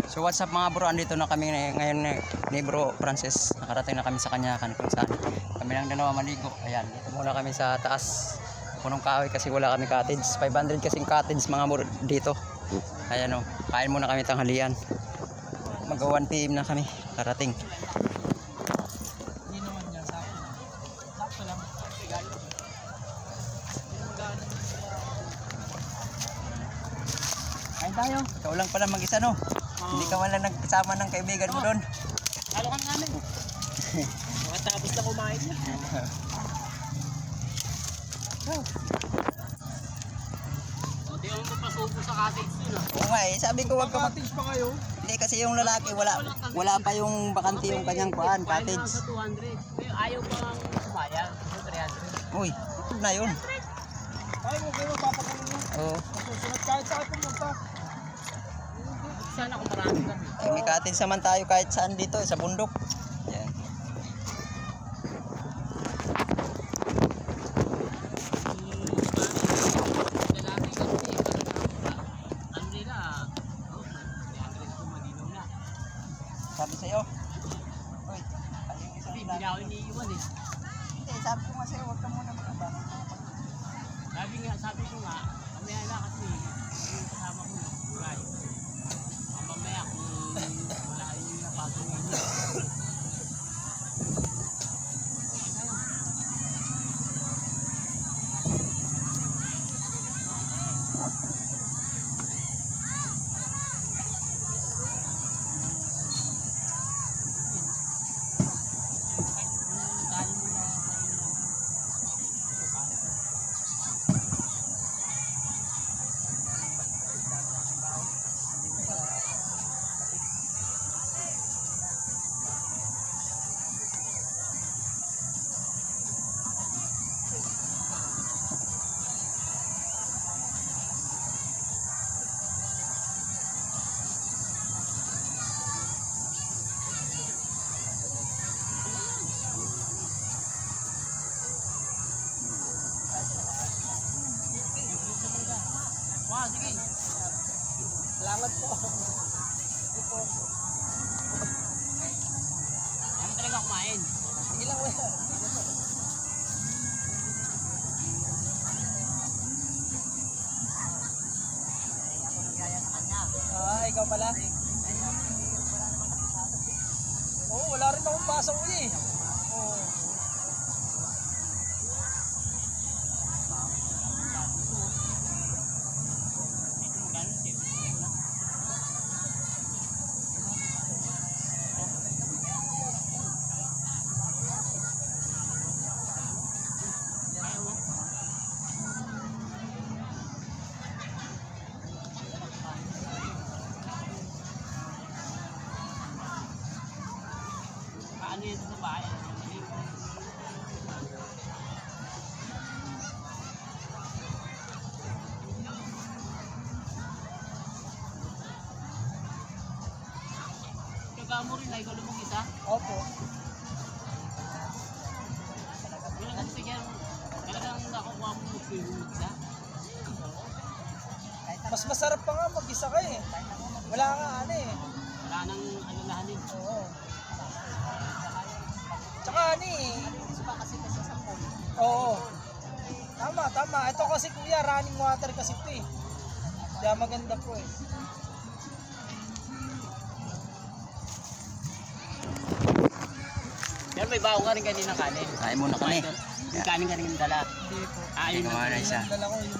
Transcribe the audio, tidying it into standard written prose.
So what's up mga bro, andito na kami ngayon ni bro Francis. Nakarating na kami sa kanya kung saan kami lang dalawa maligo. Ayan, dito muna kami sa taas punong kahoy kasi wala kami cottage. 500 kasing cottage mga bro dito. Ayan o, kain muna kami tanghalian. Mag 1 PM na kami karating. Hindi naman yan sa akin. Sakto lang. Kain tayo. Ikaw lang pala mag-isa no. Hindi ka wala nagkasama ng kaibigan mo doon. Halo ka namin. Makatapos na kumain niya. Hindi ako mapasubo sa cottage yun ah. Oo nga eh, sabi ko wag ka mag... Cottage pa kayo? Hindi kasi yung lalaki wala pa yung bakante yung kanyang kuan, Bayad cottage. lang sa 200. Ayaw pa lang kumayang sa 300. Uy, ito na yun. Ay, kung kayo mapapakulong mo. Oo. Masusunod kahit saan pumunta. Sana kung marami kami. Ay, may cottage naman tayo kahit saan dito, sa bundok. Yan. Sabi sa'yo. Uy, ayun isang Hindi na ako iniiwan eh. Hindi, sabi ko nga sa'yo, huwag ka muna magkabang. Sabi ko nga, mamaya na kasi yung kasama ko right. Mamaya kung wala yung napatungin niya. Wow, sige. Salamat po. Ayaw mo talaga kumain. Sige lang, wala. Ikaw pala? Oo, wala rin akong pasok eh. Oo. Ano yan sa bahay? Kaya mo rin na ikaw lumang isa? Opo. Talagang sige, talagang nakukuha mo yung isa? Mas masarap pa nga mag-isa ka eh. Wala nga ano eh. Wala nang alalahanin. Oo. Tsaka ano eh. Oo. Tama. Ito kasi kuya, running water kasi ito eh. Kaya maganda po eh. Yan, may bago ka rin kanina kanin. Kain muna kami. Yung kanin ka rin dala. Ayun na isa. Dala ko yung